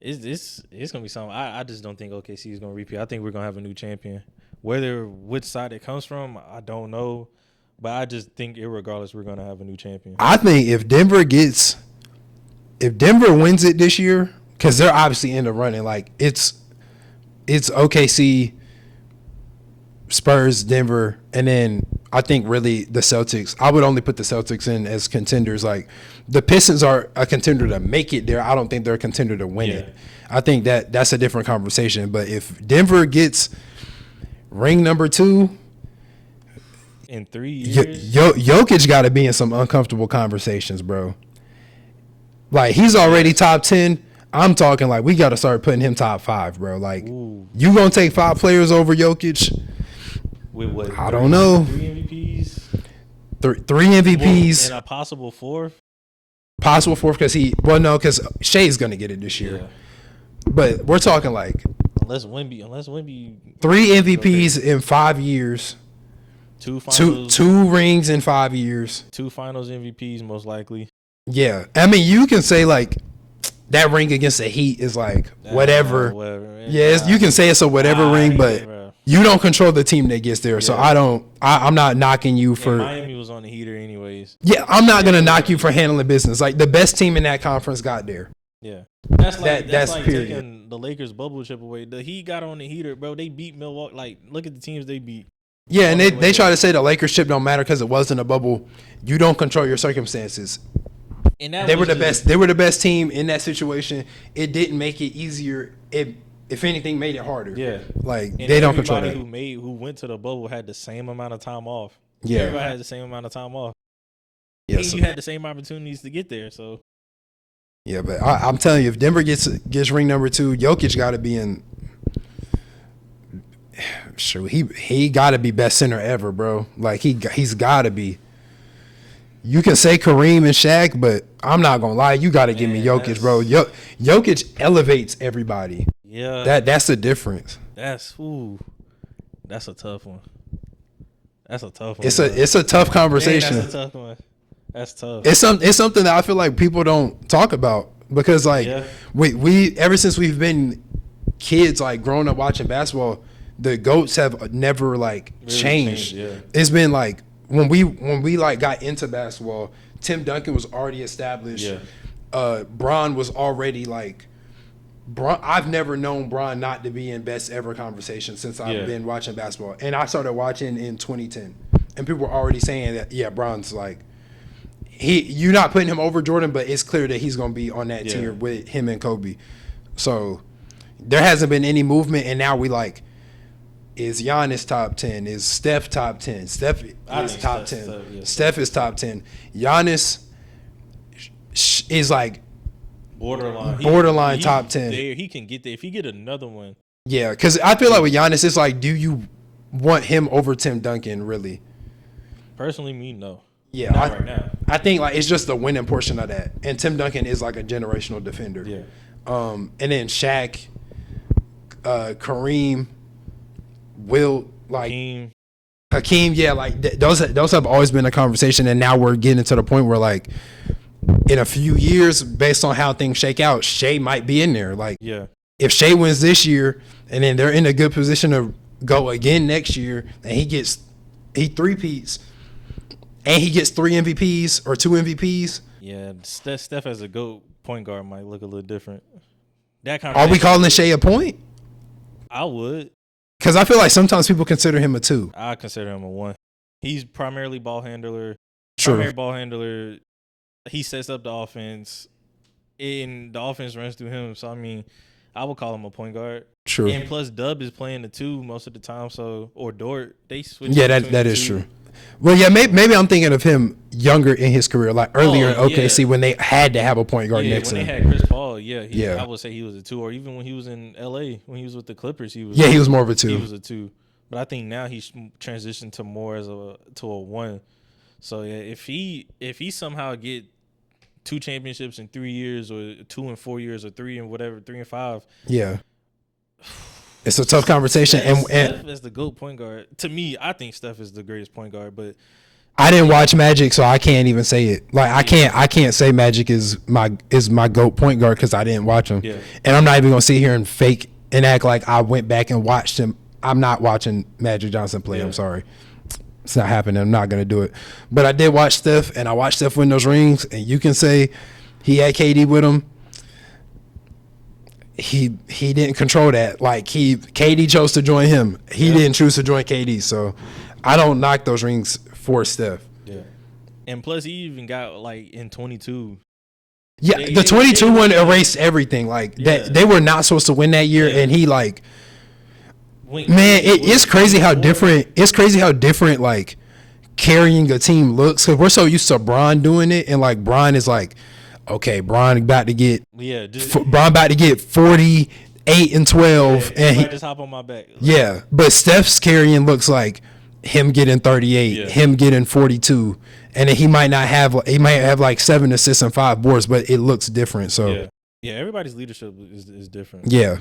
It's gonna be something. I just don't think OKC is gonna repeat. I think we're gonna have a new champion. Whether which side it comes from, I don't know. But I just think, irregardless, we're gonna have a new champion. I think if Denver wins it this year, because they're obviously in the running, like it's OKC, Spurs, Denver, and then I think really the Celtics. I would only put the Celtics in as contenders. Like the Pistons are a contender to make it there. I don't think they're a contender to win it. I think that's a different conversation. But if Denver gets ring number 2 in 3 years, Jokic got to be in some uncomfortable conversations, bro. Like he's already top 10. I'm talking like we got to start putting him top 5, bro. Like you gonna take 5 players over Jokic? With what? I don't know. 3 MVPs. 3 MVPs and a possible 4th. Possible 4th because Shea's gonna get it this year. Yeah. But we're talking like unless Wemby 3 MVPs in 5 years. 2 finals, two rings in 5 years. 2 finals MVPs most likely. Yeah, I mean you can say like that ring against the Heat is like whatever. Yeah, you can say it's a whatever ring, but you don't control the team that gets there. Yeah. So I'm not knocking you for. And Miami was on the heater anyways. Yeah, I'm not gonna knock you for handling business. Like the best team in that conference got there. Yeah, that's like period. Taking the Lakers bubble chip away. The Heat got on the heater, bro. They beat Milwaukee. Like look at the teams they beat. Yeah, and they try to say the Lakers chip don't matter because it wasn't a bubble. You don't control your circumstances. And they were the best. They were the best team in that situation. It didn't make it easier. If anything, made it harder. Yeah, like and they don't control that. Who went to the bubble had the same amount of time off. Yeah, everybody had the same amount of time off. Yeah, and you had the same opportunities to get there. So yeah, but I'm telling you, if Denver gets ring number 2, Jokic got to be in. Sure, he got to be best center ever, bro. Like he's got to be. You can say Kareem and Shaq, but I'm not gonna lie. You got to give me Jokic, bro. Jokic elevates everybody. Yeah, that's the difference. That's a tough one. That's a tough one. It's a tough conversation. That's a tough one. That's tough. It's something that I feel like people don't talk about because like we ever since we've been kids, like growing up watching basketball, the GOATs have never like really changed. It's been like. When we like got into basketball, Tim Duncan was already established. Yeah. Bron was already like Bron. I've never known Bron not to be in best ever conversation since I've been watching basketball. And I started watching in 2010. And people were already saying that Bron's like you're not putting him over Jordan, but it's clear that he's gonna be on that tier with him and Kobe. So there hasn't been any movement, and now we like is Giannis top 10? Is Steph top 10? Steph is top 10. Steph is top 10. Giannis is like borderline top 10. He can get there if he get another one. Yeah, because I feel like with Giannis, it's like, do you want him over Tim Duncan? Really? Personally, me no. Yeah, right now. I think like it's just the winning portion of that, and Tim Duncan is like a generational defender. Yeah. And then Shaq, Kareem. Will like Hakeem, yeah, like those have always been a conversation, and now we're getting to the point where like in a few years, based on how things shake out, Shea might be in there. Like, if Shea wins this year, and then they're in a good position to go again next year, and he three-peats, and he gets 3 MVPs or 2 MVPs. Yeah, Steph as a GOAT point guard might look a little different. Are we calling Shea a point? I would. Because I feel like sometimes people consider him a 2. I consider him a 1. He's primarily ball handler. True. Primary ball handler. He sets up the offense, and the offense runs through him. So, I mean, I would call him a point guard. True. And plus, Dub is playing the 2 most of the time. So, or Dort, they switch. Yeah, that is true. Well, yeah, maybe I'm thinking of him younger in his career, like earlier in OKC when they had to have a point guard next to him. When they had Chris Paul, I would say he was a 2, or even when he was in LA, when he was with the Clippers, he was more of a 2. He was a 2, but I think now he's transitioned to more as a 1. So yeah, if he somehow get 2 championships in 3 years, or 2 in 4 years, or 3 and whatever, 3 and 5, it's a tough conversation. Steph is the GOAT point guard. To me, I think Steph is the greatest point guard, but I didn't watch Magic, so I can't even say it. Like I can't say Magic is my GOAT point guard because I didn't watch him. Yeah. And I'm not even gonna sit here and fake and act like I went back and watched him. I'm not watching Magic Johnson play. Yeah. I'm sorry. It's not happening. I'm not going to do it. But I did watch Steph, and I watched Steph win those rings, and you can say he had KD with him. He didn't control that. Like, KD chose to join him. He didn't choose to join KD. So I don't knock those rings for Steph. Yeah. And plus, he even got, like, in 22. Yeah, the 22 one erased everything. Like, that they were not supposed to win that year, and he, like – man, it's crazy how different. It's crazy how different like carrying a team looks because we're so used to Bron doing it, and like Bron is like, okay, Bron about to get 48 and 12, and he just hop on my back. Yeah, but Steph's carrying looks like him getting 38, him getting 42, and then he might have like 7 assists and 5 boards, but it looks different. So yeah, everybody's leadership is different. Yeah.